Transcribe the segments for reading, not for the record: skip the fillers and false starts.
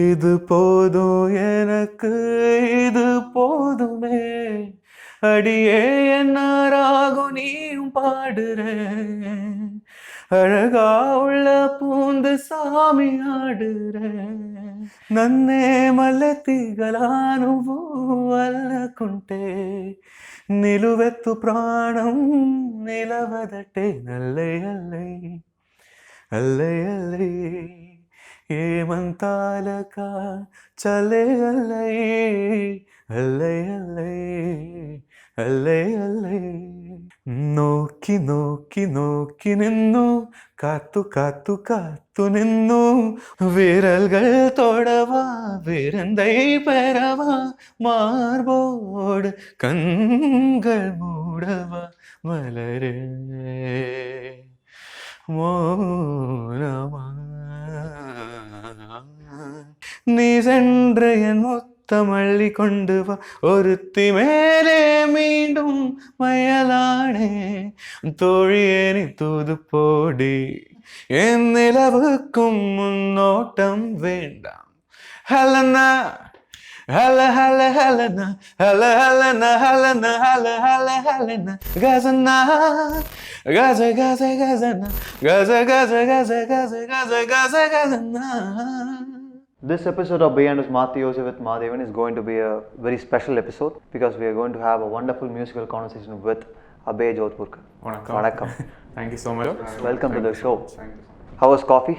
இது போதும் எனக்கு, இது போதுமே, அடியே என்ன ராகம் நீயும் பாடுற, அழகா உள்ள பூந்து சாமி ஆடுற, నన్నే మల్లెతీగలా నువ్వు అల్లకుంటే నిలువెత్తు ప్రాణం నిలవదటే నల్లై అల్లై అల్లై అల్లై ఏమంతాలక చలే అల్లై అల్లై అల్లై అల్లై అల్లై നോക്കി നോക്കി നോക്കി നിന്നു കാത്തു കാത്തു കാത്തു നിന്നു വിരൽകൾ തൊടവാ വിരന്തൈ പെറവാ മാർബോട് കൺകൾ മൂടവാ മലരേ மோனமா நீ சென்ற என் மொத்தமள்ளி கொண்டு வா ஒருத்தி மேலே மீண்டும் மயலானே தோழியே நீ தூது போடி என் நிலவுக்கும் முன்னோட்டம் வேண்டாம் ஹலனா ஹல ஹல ஹலனா ஹல ஹலனா ஹலனா ஹல ஹல ஹலனா கசனா கச கச கசனா கச கச கச கச கச கச கசனா. This episode of Beyond with Mathi Yosef with Mahadevan is going to be a very special episode because we are going to have a wonderful musical conversation with Abhay Jodhpurkar. Vanakkam. Thank you so much. Welcome to the show. How was coffee?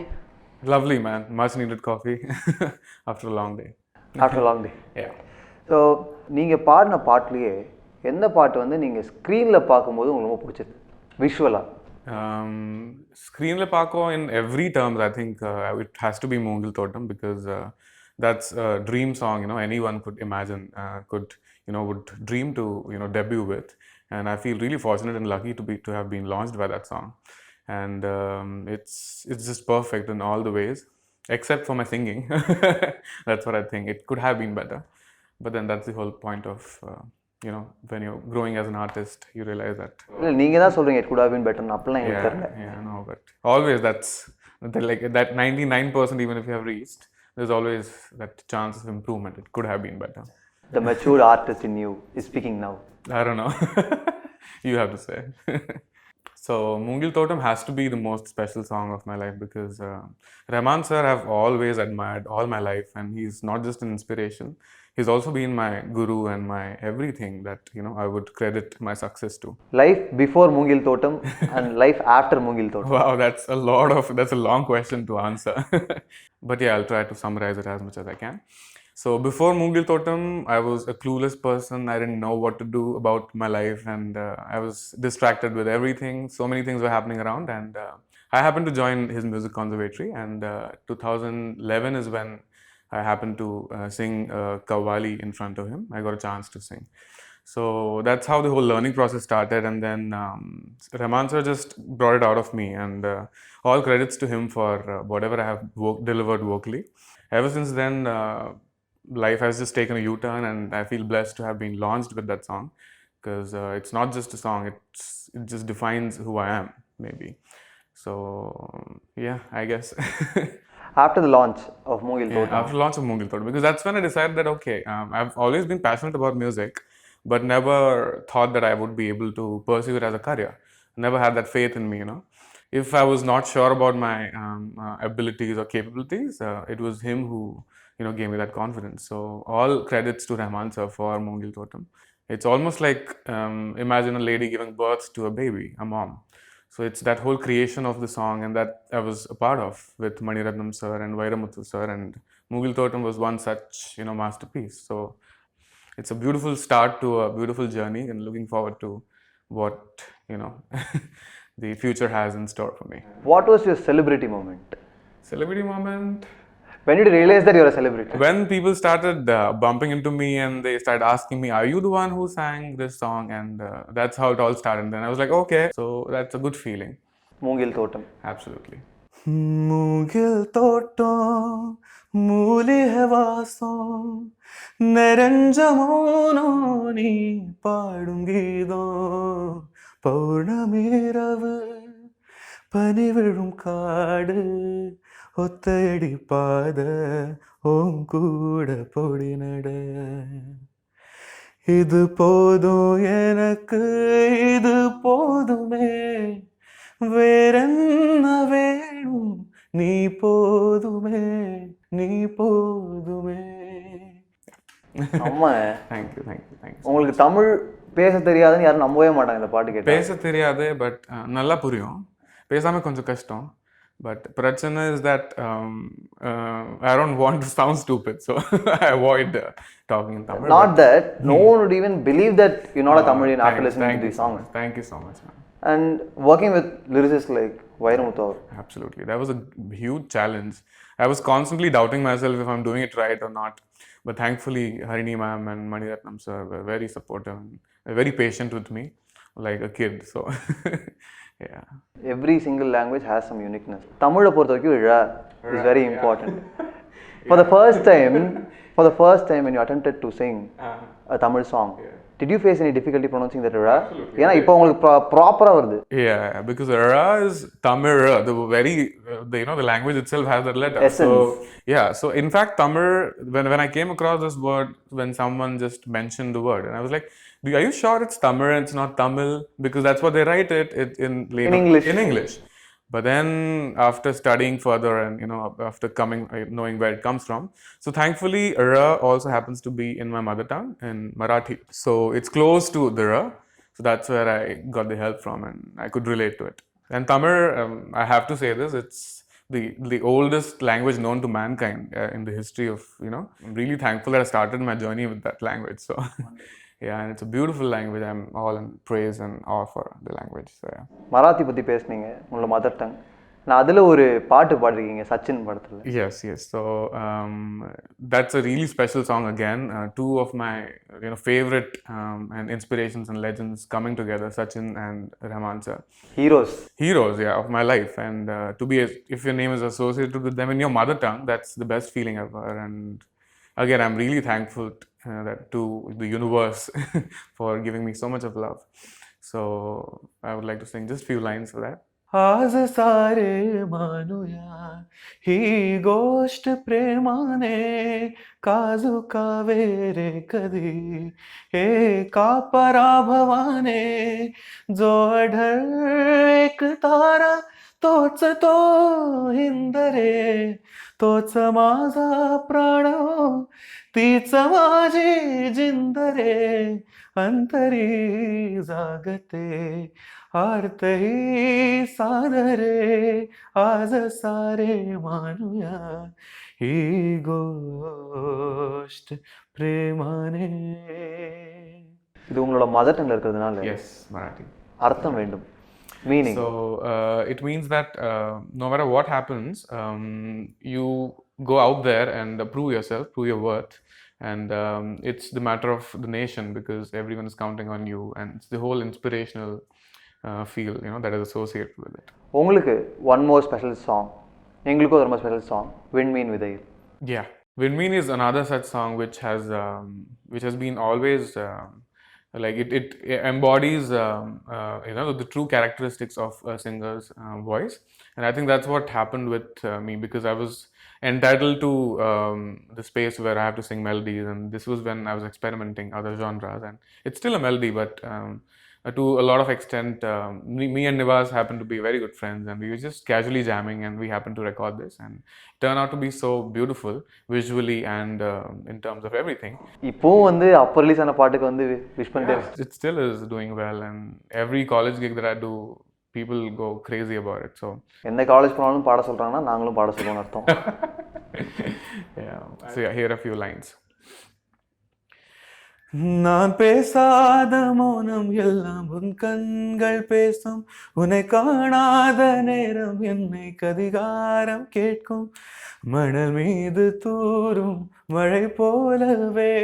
Lovely, man. Much needed coffee after a long day. After a long day. Yeah. So, நீங்கள் பாடின பாட்டிலேயே எந்த பாட்டு வந்து நீங்கள் ஸ்க்ரீனில் பார்க்கும்போது உங்களுக்கு ரொம்ப பிடிச்சது விஷுவலாக? Screenல பார்க்கோ in every terms, I think it has to be Moongil Thotam because that's a dream song, you know, anyone could imagine, would dream to, debut with. And I feel really fortunate and lucky to have been launched by that song. And it's just perfect in all the ways, except for my singing. That's what I think. It could have been better. But then that's the whole point of, when you're growing as an artist, you realize that. நீங்கள் தான் சொல்கிறீங்க it could have been better. அப்படிலாம் எனக்கு தெரியல. Yeah, no, but always that's like that 99% even if you have reached, there's always that chance of improvement. It could have been better. The mature artist in you is speaking now. I don't know. You have to say. So Moongil Thotam has to be the most special song of my life because Rahman sir I've always admired all my life, and he's not just an inspiration, he's also been my guru and my everything that I would credit my success to. Life before Moongil Thotam and life after Moongil Thotam. Wow, that's a long question to answer. But yeah, I'll try to summarize it as much as I can. So before Moongil Thotam, I was a clueless person. I didn't know what to do about my life, and I was distracted with everything. So many things were happening around, and I happened to join his music conservatory, and 2011 is when I happened to sing Qawwali in front of him. I got a chance to sing. So that's how the whole learning process started, and then Rahman sir just brought it out of me, and all credits to him for whatever I have delivered vocally. Ever since then, life has just taken a U-turn, and I feel blessed to have been launched with that song because it's not just a song, it just defines who I am, maybe. So yeah, I guess. After the launch of Moongil Thotam. After the launch of Moongil Thotam, because that's when I decided that okay, I've always been passionate about music, but never thought that I would be able to pursue it as a career. Never had that faith in me, If I was not sure about my abilities or capabilities, it was him who gave me that confidence. So all credits to Rahman sir for Moongil Thotam. It's almost like imagine a lady giving birth to a baby, a mom. So it's that whole creation of the song, and that I was a part of with Mani Ratnam sir and Vairamuthu sir, and Moongil Thotam was one such masterpiece. So it's a beautiful start to a beautiful journey, and looking forward to what the future has in store for me. What was your celebrity moment? Celebrity moment? When did you realize that you're a celebrity? When people started bumping into me and they started asking me, are you the one who sang this song? And that's how it all started. And then I was like, okay, so that's a good feeling. Moongil Thotam. Absolutely. Moongil Thotam, mooli hai vaasam, niranjamano nee paadungi do, paurnami ravu, pani vilum kaadu, ஒத்தையடி பாத உன் கூட பொடி நட. இது போதும் எனக்கு, இது போதுமே, வேறென்ன வேணும், நீ போதுமே, நீ போதுமே. அம்மா தேங்க்யூ தேங்க்யூ தேங்க்யூ. உங்களுக்கு தமிழ் பேச தெரியாதுன்னு யாரும் நம்பவே மாட்டாங்க இந்த பாட்டு கேட்டு. பேச தெரியாது, பட் நல்லா புரியும். பேசாமல் கொஞ்சம் கஷ்டம். பட் பிரச்சனை is that I don't want to sound stupid, so I avoid talking in Tamil. Not that no one would even believe that you're not a Tamilian after listening to these songs. Thank you so much, man. And working with lyricists like Vairamuthu. Absolutely. That was a huge challenge. I was constantly doubting myself if I'm doing it right or not. But thankfully, Harini ma'am and Maniratnam sir were very supportive and very patient with me, like a kid. So, yeah. Every single language has some uniqueness. Tamil பொறுத்த வரைக்கும் ழ is very important. For the first time when you attempted to sing a Tamil song, did you face any difficulty pronouncing that ழ? ஏன்னா இப்போ உங்களுக்கு ப்ராப்பரா வருது. Yeah, because Ra is Tamil. The very, the language itself has that letter. Essence. So yeah, so in fact, Tamil. When I came across this word, when someone just mentioned the word, and I was like, "Are you sure it's Tamil and it's not Tamil?" Because that's what they write it in English. In English. But then after studying further and after knowing where it comes from, so thankfully Ra also happens to be in my mother tongue in Marathi, so it's close to the Ra, so that's where I got the help from and I could relate to it. And Tamil, I have to say this, it's the oldest language known to mankind in the history of, I'm really thankful that I started my journey with that language. So yeah, and it's a beautiful language. I'm all in praise and awe for the language. So yeah. Marathi பற்றி பேசுனீங்க, உங்களோட mother tongue. நான் அதில் ஒரு பாட்டு பாடிருக்கீங்க சச்சின் படத்தில். Yes. So that's a really special song again. Two of my favorite and inspirations and legends coming together, Sachin and Rahman sir. Heroes, yeah, of my life. And if your name is associated with them in your mother tongue, that's the best feeling ever. And again, I'm really thankful to the universe for giving me so much of love. So I would like to sing just few lines for that. आज सारे मानूया ही गोष्ट प्रेमाने, काजू कावेरे कधी एका पराभवाने, जो आढळ एक तारा तोच तो हिंदरे, तोच माझा प्राण, तीच माझी जिंदरे, अंतरी जागते आरतही सादरे, आज सारे मानूया ही गोष्ट प्रेमाने. இது உங்களோட மதர் டங்ல இருக்கிறதுனால Yes, Marathi. அர்த்தம் வேண்டும், meaning. So it means that no matter what happens, you go out there and prove yourself, prove your worth. And it's the matter of the nation, because everyone is counting on you, and it's the whole inspirational feel that is associated with it. உங்களுக்கு one more special song, எங்களுக்கு ஒரு ரொம்ப special song, விண்மீன் விதையில். Yeah, Vinmeen is another such song which has been always like it embodies the true characteristics of a singer's voice. And I think that's what happened with me, because I was entitled to the space where I have to sing melodies, and this was when I was experimenting other genres. And it's still a melody, but to a lot of extent, me and Nivas happened to be very good friends, and we were just casually jamming, and we happened to record this, and it turned out to be so beautiful visually and in terms of everything. இப்போவும் வந்து அப்போ release ஆன பாட்டுக்கு வந்து wish பண்ணிட்டே. It still is doing well, and every college gig that I do, people go crazy about it. So எந்த college போனாலும் பாட சொல்றாங்கன்னா நாங்களும் பாட சொல்லுவோம்னு அர்த்தம். yeah, so yeah, here are a few lines. நான் பேசாத மௌனம் எல்லாம் உன் கண்கள் பேசும், உன்னை காணாத நேரம் என்னை கதிகாரம் கேட்கும், மணல் மீது தூரும் மழை போலவே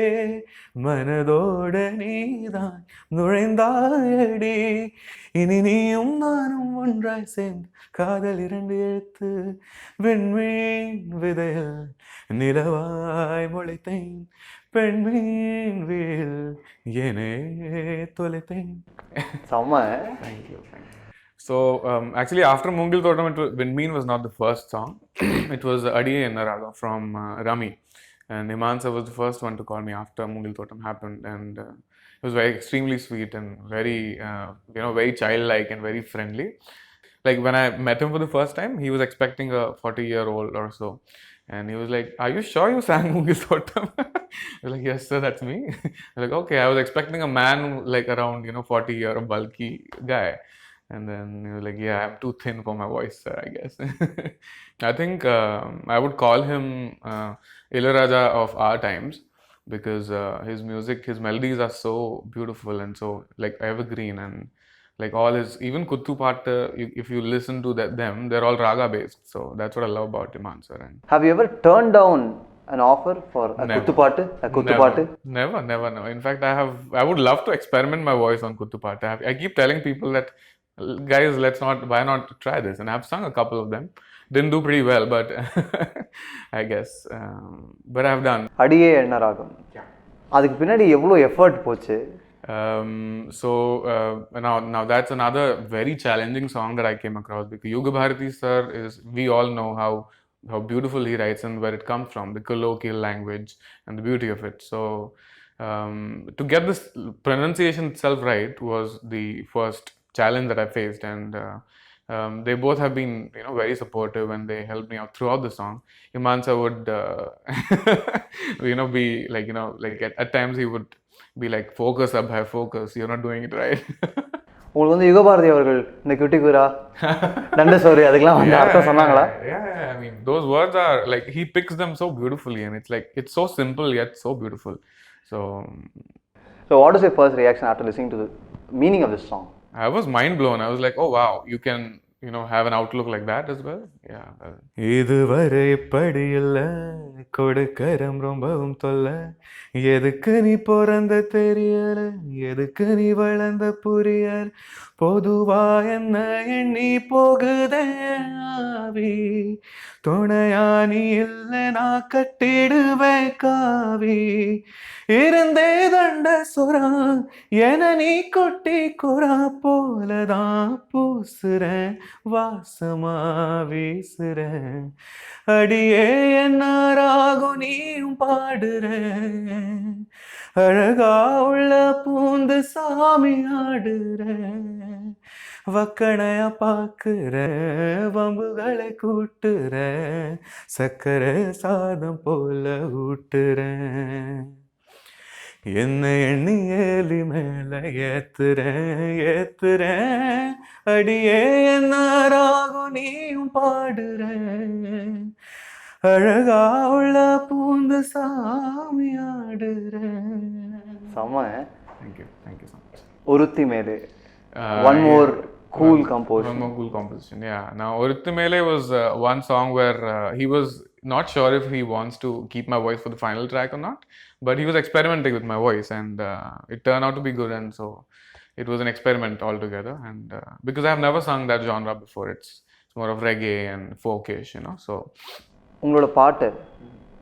மனதோட நீதான் நுழைந்தாயடி, இனி நீயும் நானும் ஒன்றாய் சேர்ந்து காதல் 2 எழுத்து, விண்மீன் விதையில் நிலவாய் முளைத்தேன், பெண்மீன் வீல் ஏனே தொலைத்தேன். செம்ம. Thank you. So actually, after Mungil Thotam, Windmean was not the first song. It was Adiye Enna Raga from Rami, and Himansa was the first one to call me after Mungil Thotam happened, and it was very extremely sweet and very very childlike and very friendly. Like when I met him for the first time, he was expecting a 40-year-old or so, and he was like, "Are you sure you sang Mungil Thotam?" I was like, "Yes, sir, that's me." I was like, "Okay." I was expecting a man like around 40, or a bulky guy. And then he was like, "Yeah, I'm too thin for my voice, sir, I guess." I think I would call him Ilayaraja of our times, because his music, his melodies are so beautiful and so like evergreen, and like all his, even Kuttu Paattu, if you listen to them, they're all raga based. So that's what I love about Iman sir. And Have you ever turned down an offer for a never, Kuttupattu? A Kuttupattu? never, no. In fact, I would love to experiment my voice on Kuttu Paattu. I keep telling people that, guys, why not try this? And I've sung a couple of them. Didn't do pretty well, but I guess. But I've done. அடியே என்ன ராகம், அதுக்கு பின்னாடி எவ்வளோ effort போச்சு? So now that's another very challenging song that I came across, because Yuga Bharati sir we all know how beautiful he writes and where it comes from, the colloquial language and the beauty of it. So to get this pronunciation itself right was the first challenge that I faced, and they both have been very supportive, and they helped me out throughout the song. Himansa would be like at times he would be like, "Focus, Abhay, focus, you're not doing it right." உங்களுக்கு வந்து யுகபாரதி அவர்கள் இந்த குட்டிகுரா தண்டசோரி அதுக்கெல்லாம் வந்து அர்த்தம் சொன்னாங்களா? Yeah, I mean, those words are like, he picks them so beautifully, and it's like, it's so simple yet so beautiful. So what was your first reaction after listening to the meaning of this song? I was mind blown. I was like, "Oh wow, you can have an outlook like that as well." Yeah. இதுவரை இப்படி இல்ல, கொடுக்கறம் ரொம்பவும் தொல்ல, எதுக்கு நீ பிறந்த தெரியல, எதுக்கு நீ வளர்ந்த புரியல, பொதுவா என்ன எண்ணி போகுதே ஆவி, துணையா நீ இல்ல நான் கட்டிடுவேன் காவி, இருந்தே தண்ட சுறா என நீ கொட்டி குறா போலதான் பூசுறேன், வாசமா வீசுறேன், அடியே என்ன ராகம் நீயும் பாடுற, அழகா உள்ள பூந்து சாமி ஆடுற, வக்கணைய பாக்குற, வம்புகளை கூட்டுற, சக்கரை சாதம் போல ஊட்டுற, என்ன எண்ணி ஏலி மேல ஏத்துறேன், அடியே என்ன ராகம் நீயும் பாடுற, அழகா உள்ள பூந்து சாமி ஆடுற. செம்ம. Thank you so much. ஒருத்தி மேலே, one more cool composition. One more cool composition, yeah. Now Oruthi Mele was one song where he was not sure if he wants to keep my voice for the final track or not, but he was experimenting with my voice, and it turned out to be good, and so it was an experiment altogether. And because I have never sung that genre before, it's more of reggae and folkish, so. உங்களோட பாட்டு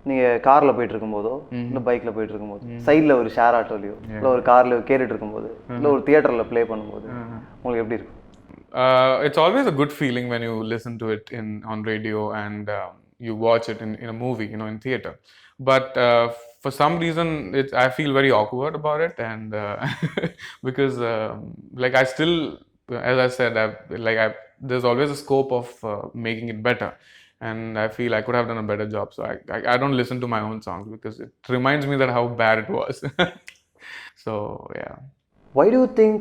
நீங்கள் காரில் போயிட்டு இருக்கும்போதோ இல்லை பைக்கில் போயிட்டு இருக்கும்போது, சைடில் ஒரு ஷேர் ஆட்டோலையோ இல்லை ஒரு கார்லையோ கேட்டுட்டு இருக்கும்போது இல்லை ஒரு தியேட்டரில் ப்ளே பண்ணும்போது உங்களுக்கு எப்படி இருக்கும்? It's always a good feeling when you listen to it on radio, and you watch it in a movie, in theater. But for some reason, I feel very awkward about it, and because like I still, as I said, there's always a scope of making it better, and I feel I could have done a better job. So I don't listen to my own songs because it reminds me that how bad it was. So yeah. Why do you think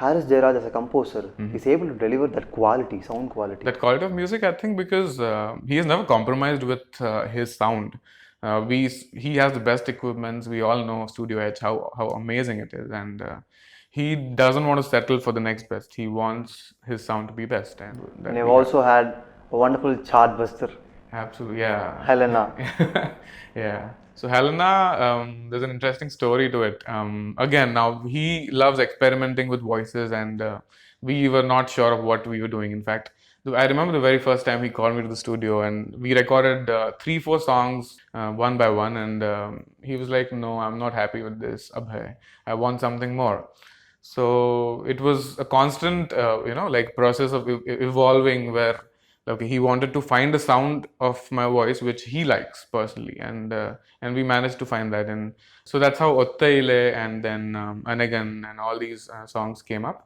Haris Jayaraj as a composer is able to deliver that quality, sound quality? That quality of music, I think, because he has never compromised with his sound. He has the best equipments. We all know Studio H, how amazing it is, and he doesn't want to settle for the next best. He wants his sound to be best, and you've also had a wonderful chartbuster. Absolutely, yeah. Helena. Yeah. So Helena, there's an interesting story to it. Again, now he loves experimenting with voices, and we were not sure of what we were doing. In fact, I remember the very first time he called me to the studio, and we recorded 3-4 songs one by one, and he was like, "No, I'm not happy with this, Abhay. I want something more." So it was a constant, like process of evolving, where okay, he wanted to find a sound of my voice which he likes personally, and we managed to find that. And so that's how Ottaile and then Anagan and all these songs came up.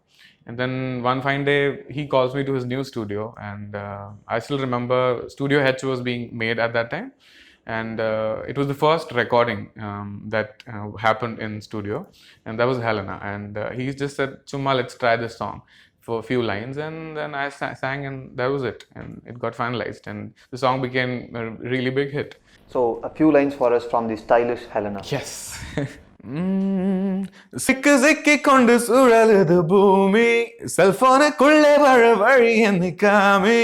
And then one fine day he calls me to his new studio, and I still remember Studio H was being made at that time, and it was the first recording that happened in studio, and that was Helena. And he just said, "Chumma, let's try this song for a few lines," and then I sang, and that was it, and it got finalized, and the song became a really big hit. So a few lines for us from the stylish Helena. Yes. சிக்கு சிக்கிக்கொண்டு சுழலுது பூமி, செல்போனுக்குள்ளே வழ வழி என்னை காமி,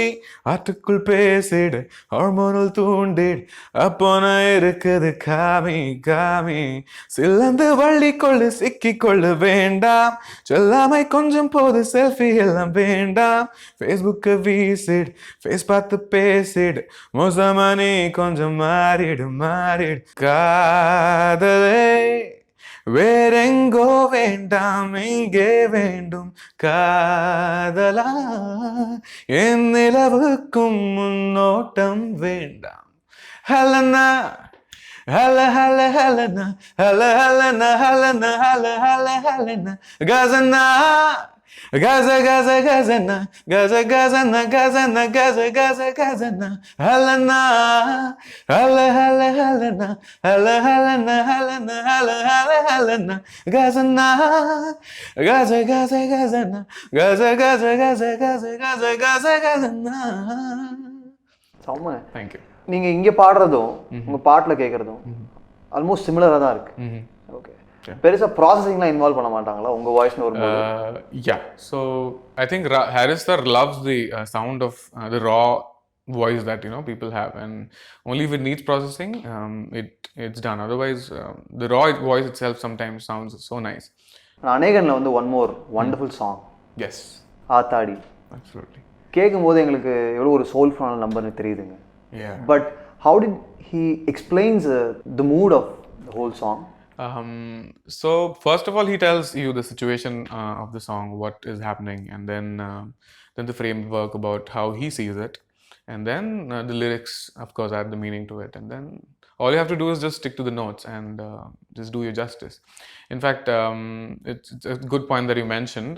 ஆற்றுக்குள் பேசிடு hormonal தூண்டிடு, அப்போ நான் இருக்குது காமி காமி, சில்லந்து வள்ளி கொள்ளு சிக்கிக்கொள்ளு வேண்டாம், சொல்லாமை கொஞ்சம் போது செல்ஃபி எல்லாம் வேண்டாம், ஃபேஸ்புக்கை வீசிடு ஃபேஸ் பார்த்து பேசிடு, மோசமானே கொஞ்சம் மாறிடு மாறிடு, காதலே வேறெங்கோ வேண்டாம் இங்கே வேண்டும் காதலா, என் நிலவுக்கும் முன்னோட்டம் வேண்டாம். ஹலனா ஹல ஹல ஹலனா ஹல ஹலனா ஹலனா ஹல ஹல ஹலனா கசனா Gaza, Gaza, Gazana, Gaza, Gazana, Gazana, Gaza, Gaza, Gazana, Helena, Hala, Hala, Helena, Hala, Helena, Helena, Hala, Hala, Helena, Gazana, Gaza, Gaza, Gazana, Gaza, Gaza, Gaza, Gaza, Gaza, Gaza, Gazana. செம்ம. Thank you. நீங்க இங்க பாடுறதும் உங்க பாட்டுல கேட்கறதும் almost சிமிலரா தான் இருக்கு. Okay. பெருசா ப்ராசஸிங்லாம் involve பண்ண மாட்டாங்களா உங்க வாய்ஸ்னு வரும்போது? Yeah. So I think Harris sir loves the sound of the raw voice that people have, and only if it needs processing, it's done. Otherwise, the raw voice itself sometimes sounds so nice. அநேகன்ல வந்து one more wonderful song. Yes. ஆத்தாடி. Absolutely. கேட்கும்போது எங்களுக்கு எவ்வளோ ஒரு சோல்ஃபுல்லான நம்பர்னு தெரியுதுங்க. Yeah. But how did he explains the mood of the whole song? So first of all, he tells you the situation of the song, what is happening, and then the framework about how he sees it, and then the lyrics, of course, add the meaning to it, and then all you have to do is just stick to the notes and just do your justice. In fact, it's a good point that you mentioned.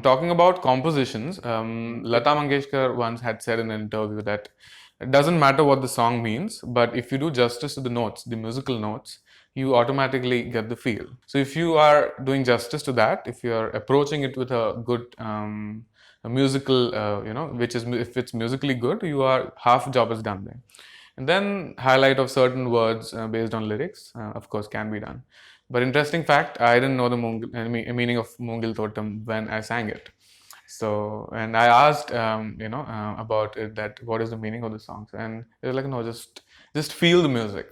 Talking about compositions, Lata Mangeshkar once had said in an interview that it doesn't matter what the song means, but if you do justice to the notes, the musical notes, you automatically get the feel. So if you are doing justice to that, if you are approaching it with a good a musical, if it's musically good, you are half job is done there. And then highlight of certain words based on lyrics, of course, can be done. But interesting fact, I didn't know the meaning of Moongil Thotam when I sang it. So, and I asked, about it, that what is the meaning of the songs, and they're like, no, just feel the music,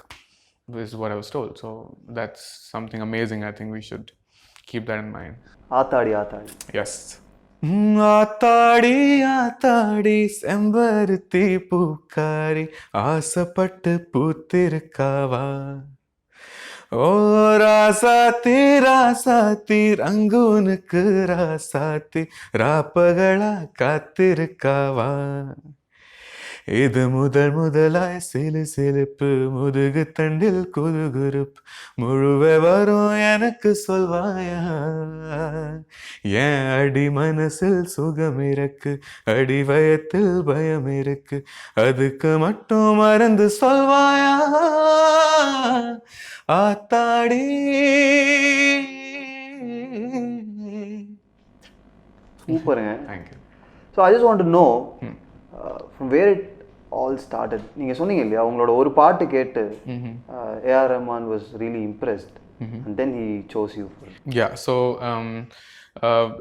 is what I was told. So that's something amazing. I think we should keep that in mind. ஆத்தாடி ஆத்தாடி. Yes. ஆத்தாடி ஆத்தாடி செம்பருத்தி பூக்காரி ஆசைப்பட்டு பூத்திருக்காவா, ஓ ராசாத்தி ராசாத்தி ரங்கூனுக்கு ராசாத்தி ராப்பகளா காத்திருக்காவா, இது முதலாய் சிலு சிலுப்பு முதுகு தண்டில் குறுகுறுப்பு முழுவே வரும் எனக்கு சொல்வாயா, என் அடி மனசில் சுகம் இருக்கு அடி வயத்தில் பயம் இருக்கு அதுக்கு மட்டும் மறந்து சொல்வாயா, ஆத்தாடி. சூப்பருங்க. Thank you. So I just want to know from where it all started. நீங்க சொன்னீங்க இல்லையா உங்களோட ஒரு பாட்டு கேட்டு A.R. Rahman was really impressed and then he chose you for it. Yeah, so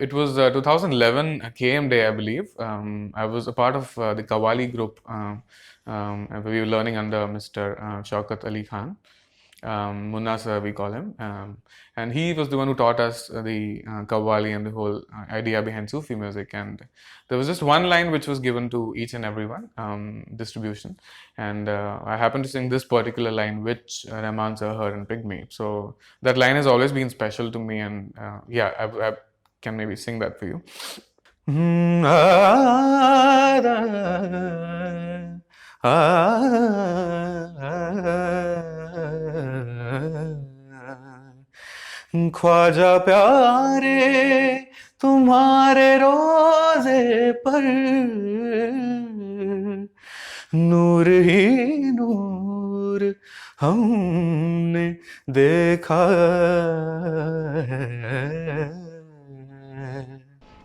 it was 2011 KM Day, I believe. I was a part of the Qawwali group. We were learning under Mr. Shaukat Ali Khan. Munna sir, we call him, and he was the one who taught us the Qawwali and the whole idea behind Sufi music. And there was just one line which was given to each and everyone, distribution, and I happened to sing this particular line, which Rahman sir heard and picked me. So that line has always been special to me, and I can maybe sing that for you. Khwaja प्यारे तुम्हारे रोजे पर नूर ही नूर हमने देखा है.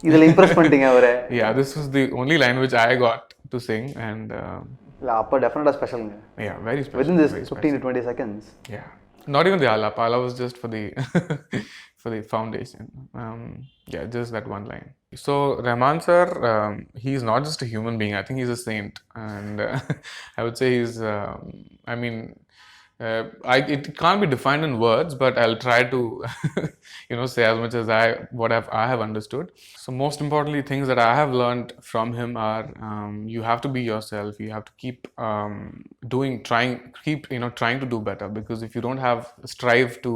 இதில் Impress பண்ணிட்டீங்க அவரை. Yeah, this was the only line which I got to sing, and இல்லை அப்போ டெஃபினட்டாக ஸ்பெஷலுங்க. yeah, very special. Within this very 15 to 20 seconds. Yeah, not even the alap. Alap was just for the for the foundation. Yeah, just that one line. So Rahman sir, he's not just a human being. I think he's a saint, and I would say he's. I mean, it can't be defined in words, but I'll try to, say as much as I have understood. So most importantly, things that I have learned from him are, you have to be yourself. You have to keep trying to do better, because if you don't have strive to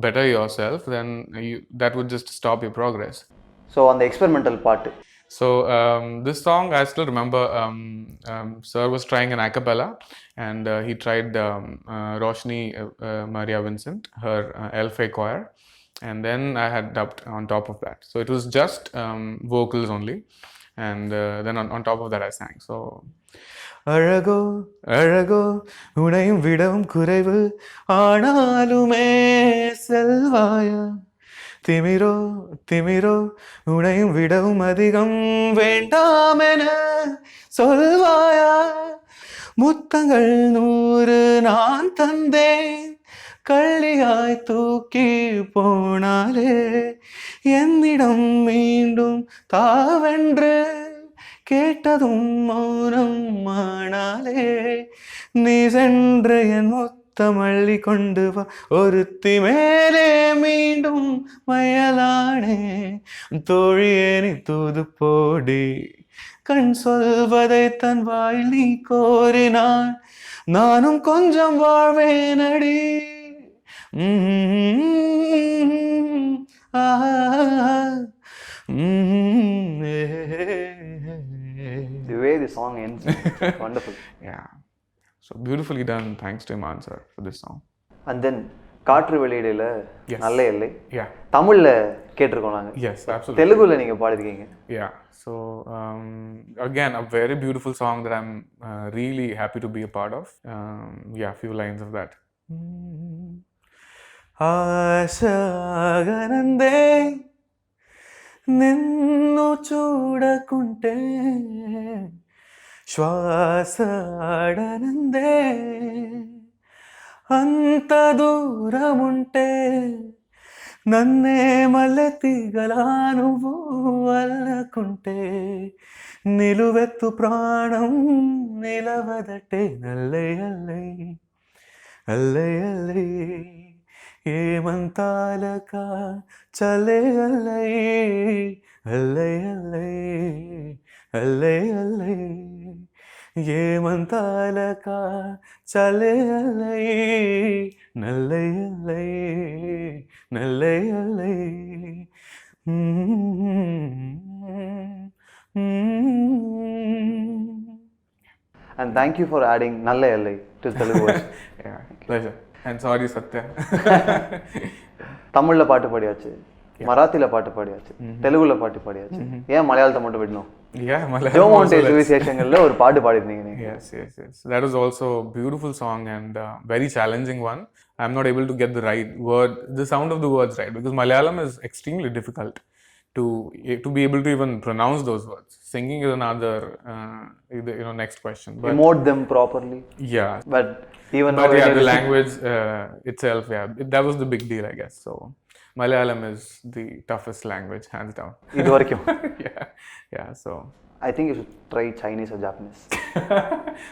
better yourself, then that would just stop your progress. So அந்த experimental பாட்டு. So this song, I still remember, sir was trying an a cappella, and he tried Roshni Maria Vincent, her Elfay choir, and then I had dubbed on top of that. So it was just vocals only, and then on top of that I sang. So அழகோ அழகோ உனையும் விடவும் குறைவு ஆனாலுமே செல்வாயா, திமிரோ திமிரோ உனையும் விடவும் அதிகம் வேண்டாமென சொல்வாயா, முத்தங்கள் 100 நான் தந்தேன் கள்ளியாய் தூக்கி போனாலே, என்னிடம் மீண்டும் தாவென்று கேட்டதும் மௌனம் ஆனாலே, நீ சென்று என் மல்லி கொண்டு வா ஒருத்தி மேலே மீண்டும் மயலானே, தோழியே நீ தூது போடி கண் சொல்வதை தன் வாயில் நீ கோரினான், நானும் கொஞ்சம் வாழ்வேனடி. The way the song ends, wonderful. Yeah. So beautifully done, thanks to Iman sir for this song. And then காற்று வெளியிடல நல்ல எல்லை. Yeah. தமிழ்ல கேட்டிருக்கோம் நாங்க. Yes, absolutely. தெலுங்குல நீங்க பாடிருக்கீங்க. Yeah. So again, a very beautiful song that I'm really happy to be a part of. Few lines of that. ఆశగనందే నిన్ను చూడకుంటే శ్వాసడనందే, అంత దూరముంటే నన్నే మల్లెతిగలా నువ్వు అల్లకుంటే, నిలువెత్తు ప్రాణం నిలవదటే నల్లై అల్లై అల్లై అల్లై, ఏమంతాలక చలే అల్లై అల్లై అల్లై అల్లై అల్లై, ఏమంతాలక చలే అల్లై నల్లై అల్లై నల్లై అల్లై. And thank you for adding Nalla Ellai to Telugu words. Yeah, pleasure. And sorry Satya. தமிழ்ல பாட்டு பாடியாச்சு, மராத்தில பாட்டு பாடியாச்சு, தெலுங்குல பாட்டு பாடியாச்சு, ஏன் மலையாளத்தை மட்டும் விடணும்? Yeah, Malayalam. ஜோமோண்டே விசேஷங்கள்ல ஒரு பாட்டு பாடிருந்தீங்க நீங்க. Yes. That was also a beautiful song and very challenging one. I'm not able to get the right word, the sound of the words right, because Malayalam is extremely difficult to be able to even pronounce those words. Singing is another next question. But emote them properly. Yeah. But the language itself, that was the big deal, I guess. So Malayalam is the toughest language, hands down. இது வரைக்கும். Yeah. So I think you should try Chinese or Japanese.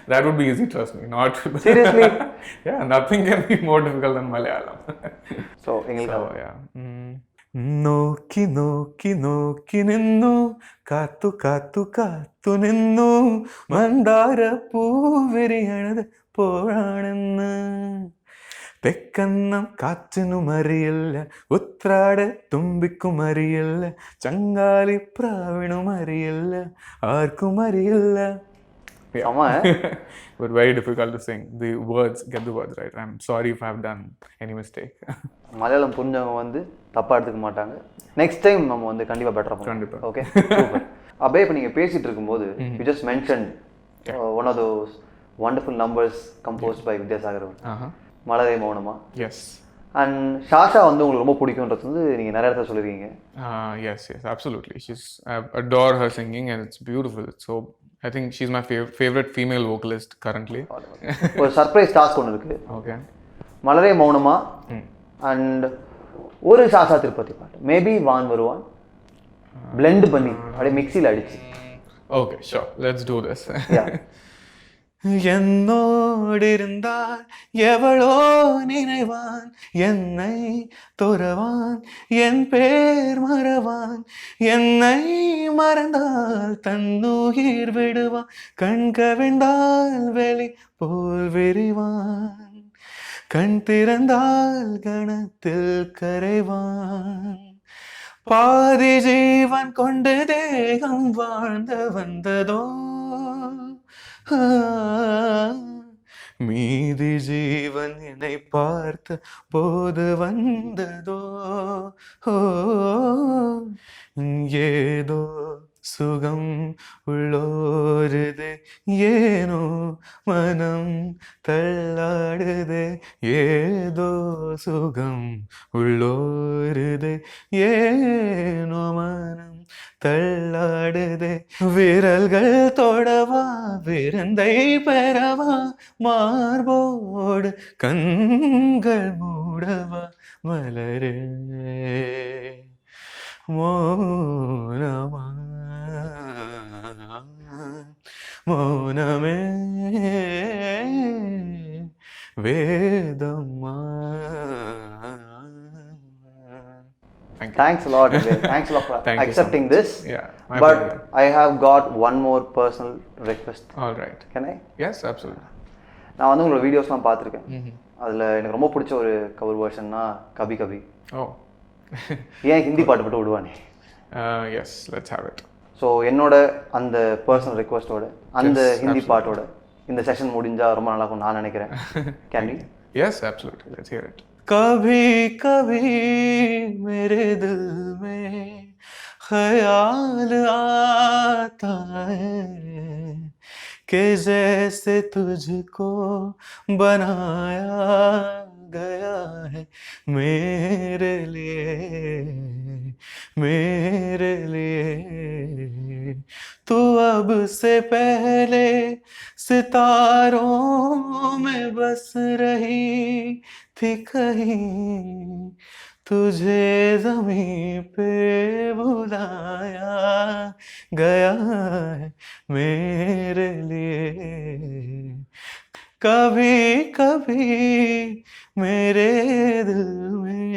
That would be easy, trust me. Not Seriously? Yeah, nothing can be more difficult than Malayalam. So, English. So yeah. നോക്കി നോക്കി നോക്കി നിന്നു കാത്തു കാത്തു കാത്തു നിന്നു മന്ദാര പൂവിരിയണത് പോഴാണെന്ന് തെക്കന്നം കാറ്റിനും അറിയില്ല ഉത്രാട തുമ്പിക്കും അറിയില്ല ചങ്കാലി പ്രാവിനും അറിയില്ല ആർക്കും അറിയില്ല. But very difficult to sing. The words, get the words right. I'm sorry if I've done any mistake. Malayalam புரிஞ்சவங்க வந்து தப்பாக எடுத்துக்க மாட்டாங்க. நெக்ஸ்ட் டைம் நம்ம வந்து கண்டிப்பாக பெட்டராக பண்ணுவோம். கண்டிப்பாக. Okay, super. அப்படியே இப்போ நீங்கள் பேசிகிட்டு இருக்கும்போது you just mention one of those wonderful numbers composed by Vidyasagar. Malare Mounama. S. And ஷாஷா வந்து உங்களுக்கு ரொம்ப பிடிக்கும்ன்றது வந்து நீங்கள் நிறைய இடத்துல சொல்லியிருக்கீங்க. Yes, absolutely. I adore her singing and it's beautiful. So I think she's my favorite female vocalist currently. ஒரு சர்ப்ரைஸ் டாஸ்க் ஒன்று இருக்குது. ஓகே. மலரே மௌனமா அண்ட் ஒரு ஷாஷா திருப்பதி பாட்டு மேபி வான் வருவான் பிளெண்ட் பண்ணி அப்படியே மிக்சியில் அடிச்சு. Okay, sure, let's do this. என்னோடிருந்தால் எவளோ நினைவான் என்னை துறவான் என் பேர் மறவான் என்னை மறந்தால் தன்னுயிர் விடுவான் கண் கவிழ்ந்தால் வெளி போல் விரிவான் கண் திறந்தால் கணத்தில் கரைவான் பாதி ஜீவன் கொண்டு தேகம் வாழ்ந்து வந்ததோ மீதி ஜீவன் என்னை பார்த்த போது வந்ததோ ஏதோ சுகம் உள்ளோருது ஏனோ மனம் தள்ளாடுது ஏதோ சுகம் உள்ளோருது ஏனோ மனம் தள்ளாடுது விரல்கள் தொடவா விருந்தை பெறவா மார்போடு கண்கள் மூடவா மலரே மௌனமா மௌனமே வேதமா. Thanks a lot. Thanks a lot for accepting this. Yeah, but I have got one more personal request. All right. Can I? Yes, absolutely. நான் வந்து உங்களோட வீடியோஸ்லாம் பார்த்துருக்கேன். அதில் எனக்கு ரொம்ப பிடிச்ச ஒரு கவர் வெர்ஷன்னா கபி கபி. Oh. ஏன் ஹிந்தி பாட்டு மட்டும் விடுவானே? Yes, let's have it. So என்னோட அந்த பர்சனல் ரெக்வஸ்டோட அந்த ஹிந்தி பாட்டோட இந்த செஷன் முடிஞ்சா ரொம்ப நல்லா இருக்கும் நான் நினைக்கிறேன். Can we? Yes, absolutely. Let's hear it. कभी कभी मेरे दिल में ख्याल आता है कि जैसे तुझको बनाया गया है मेरे लिए तू अब से पहले सितारों में बस रही थी कहीं तुझे ज़मीं पे बुलाया गया है मेरे लिए कभी कभी मेरे दिल में